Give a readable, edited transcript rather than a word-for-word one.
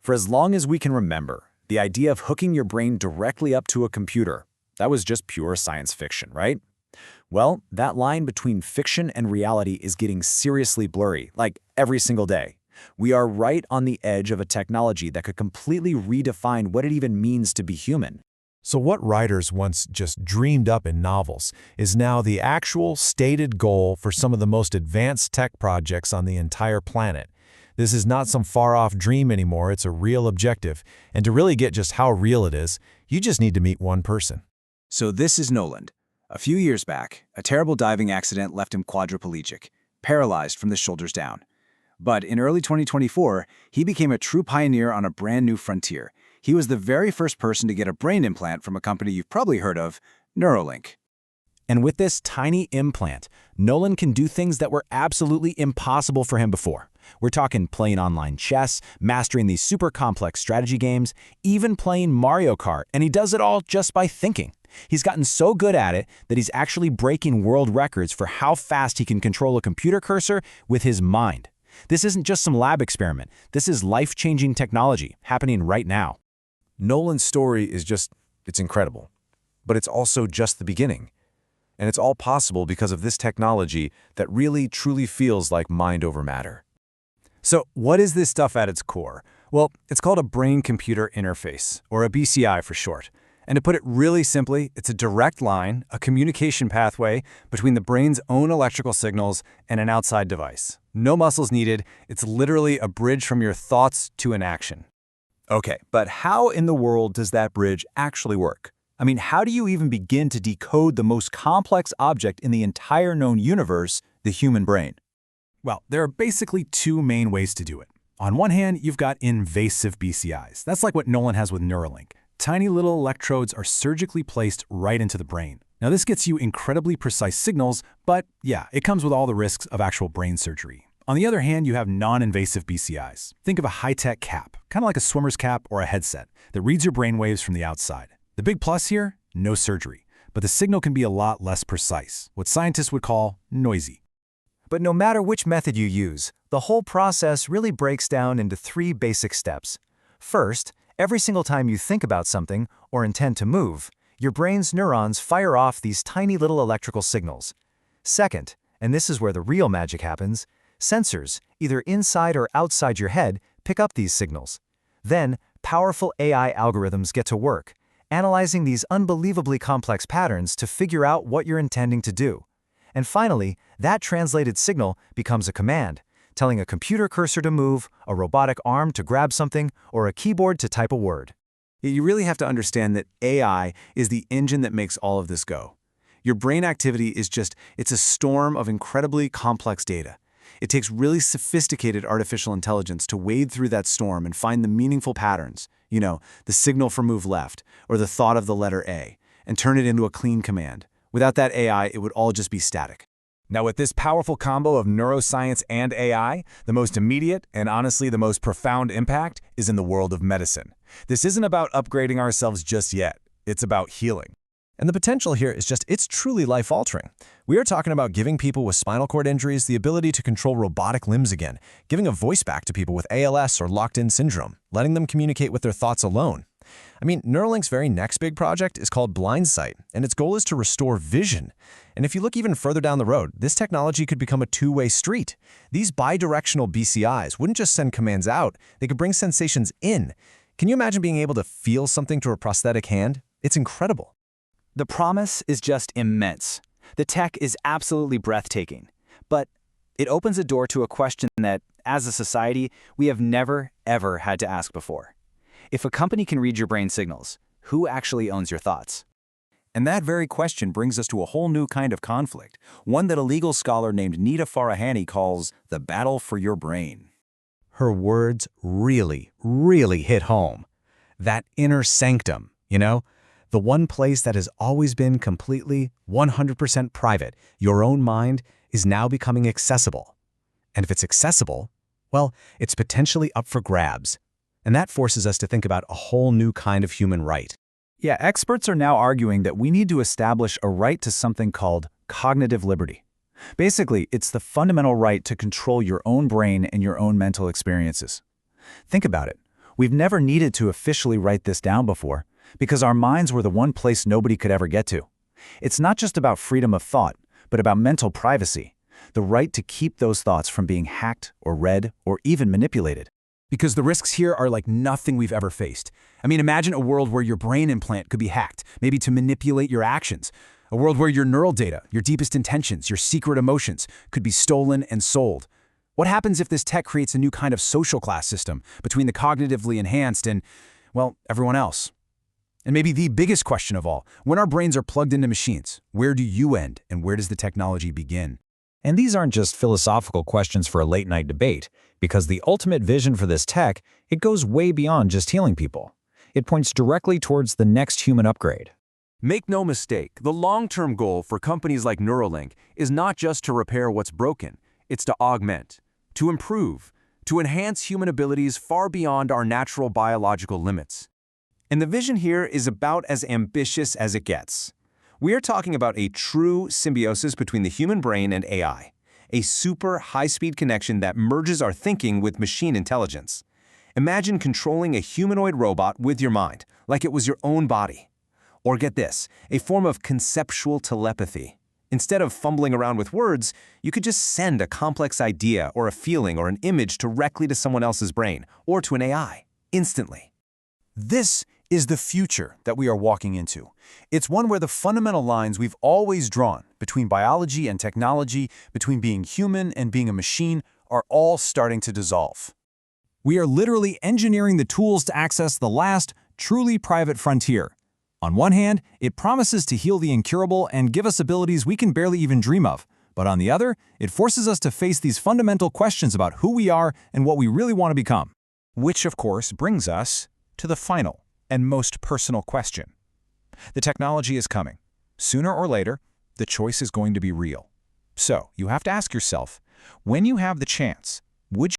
For as long as we can remember, the idea of hooking your brain directly up to a computer, that was just pure science fiction, right? Well, that line between fiction and reality is getting seriously blurry, like every single day. We are right on the edge of a technology that could completely redefine what it even means to be human. So what writers once just dreamed up in novels is now the actual stated goal for some of the most advanced tech projects on the entire planet. This is not some far-off dream anymore, it's a real objective. And to really get just how real it is, you just need to meet one person. So this is Nolan. A few years back, a terrible diving accident left him quadriplegic, paralyzed from the shoulders down. But in early 2024, he became a true pioneer on a brand new frontier. He was the very first person to get a brain implant from a company you've probably heard of, Neuralink. And with this tiny implant, Nolan can do things that were absolutely impossible for him before. We're talking playing online chess, mastering these super complex strategy games, even playing Mario Kart, and he does it all just by thinking. He's gotten so good at it that he's actually breaking world records for how fast he can control a computer cursor with his mind. This isn't just some lab experiment. This is life-changing technology happening right now. Nolan's story is it's incredible. But it's also just the beginning. And it's all possible because of this technology that really, truly feels like mind over matter. So what is this stuff at its core? Well, it's called a brain-computer interface, or a BCI for short. And to put it really simply, it's a direct line, a communication pathway between the brain's own electrical signals and an outside device. No muscles needed, it's literally a bridge from your thoughts to an action. Okay, but how in the world does that bridge actually work? I mean, how do you even begin to decode the most complex object in the entire known universe, the human brain? Well, there are basically two main ways to do it. On one hand, you've got invasive BCIs. That's like what Nolan has with Neuralink. Tiny little electrodes are surgically placed right into the brain. Now, this gets you incredibly precise signals, but yeah, it comes with all the risks of actual brain surgery. On the other hand, you have non-invasive BCIs. Think of a high-tech cap, kind of like a swimmer's cap or a headset, that reads your brain waves from the outside. The big plus here? No surgery. But the signal can be a lot less precise, what scientists would call noisy. But no matter which method you use, the whole process really breaks down into three basic steps. First, every single time you think about something or intend to move, your brain's neurons fire off these tiny little electrical signals. Second, and this is where the real magic happens, sensors, either inside or outside your head, pick up these signals. Then, powerful AI algorithms get to work, analyzing these unbelievably complex patterns to figure out what you're intending to do. And finally, that translated signal becomes a command, telling a computer cursor to move, a robotic arm to grab something, or a keyboard to type a word. You really have to understand that AI is the engine that makes all of this go. Your brain activity is it's a storm of incredibly complex data. It takes really sophisticated artificial intelligence to wade through that storm and find the meaningful patterns, the signal for move left, or the thought of the letter A, and turn it into a clean command. Without that AI, it would all just be static. Now, with this powerful combo of neuroscience and AI, the most immediate and honestly the most profound impact is in the world of medicine. This isn't about upgrading ourselves just yet. It's about healing. And the potential here is it's truly life-altering. We are talking about giving people with spinal cord injuries the ability to control robotic limbs again, giving a voice back to people with ALS or locked-in syndrome, letting them communicate with their thoughts alone. I mean, Neuralink's very next big project is called BlindSight, and its goal is to restore vision. And if you look even further down the road, this technology could become a two-way street. These bidirectional BCIs wouldn't just send commands out, they could bring sensations in. Can you imagine being able to feel something through a prosthetic hand? It's incredible. The promise is just immense. The tech is absolutely breathtaking. But it opens a door to a question that, as a society, we have never, ever had to ask before. If a company can read your brain signals, who actually owns your thoughts? And that very question brings us to a whole new kind of conflict, one that a legal scholar named Nita Farahany calls the battle for your brain. Her words really, really hit home. That inner sanctum, the one place that has always been completely, 100% private, your own mind, is now becoming accessible. And if it's accessible, well, it's potentially up for grabs. And that forces us to think about a whole new kind of human right. Yeah, experts are now arguing that we need to establish a right to something called cognitive liberty. Basically, it's the fundamental right to control your own brain and your own mental experiences. Think about it. We've never needed to officially write this down before, because our minds were the one place nobody could ever get to. It's not just about freedom of thought, but about mental privacy, the right to keep those thoughts from being hacked or read or even manipulated. Because the risks here are like nothing we've ever faced. I mean, imagine a world where your brain implant could be hacked, maybe to manipulate your actions. A world where your neural data, your deepest intentions, your secret emotions could be stolen and sold. What happens if this tech creates a new kind of social class system between the cognitively enhanced and, well, everyone else? And maybe the biggest question of all, when our brains are plugged into machines, where do you end and where does the technology begin? And these aren't just philosophical questions for a late-night debate, because the ultimate vision for this tech, it goes way beyond just healing people. It points directly towards the next human upgrade. Make no mistake, the long-term goal for companies like Neuralink is not just to repair what's broken, it's to augment, to improve, to enhance human abilities far beyond our natural biological limits. And the vision here is about as ambitious as it gets. We are talking about a true symbiosis between the human brain and AI, a super high-speed connection that merges our thinking with machine intelligence. Imagine controlling a humanoid robot with your mind, like it was your own body. Or get this, a form of conceptual telepathy. Instead of fumbling around with words, you could just send a complex idea or a feeling or an image directly to someone else's brain or to an AI, instantly. This is the future that we are walking into. It's one where the fundamental lines we've always drawn between biology and technology, between being human and being a machine, are all starting to dissolve. We are literally engineering the tools to access the last, truly private frontier. On one hand, it promises to heal the incurable and give us abilities we can barely even dream of. But on the other, it forces us to face these fundamental questions about who we are and what we really want to become. Which, of course, brings us to the final and most personal question. The technology is coming. Sooner or later, the choice is going to be real. So, you have to ask yourself, when you have the chance, would you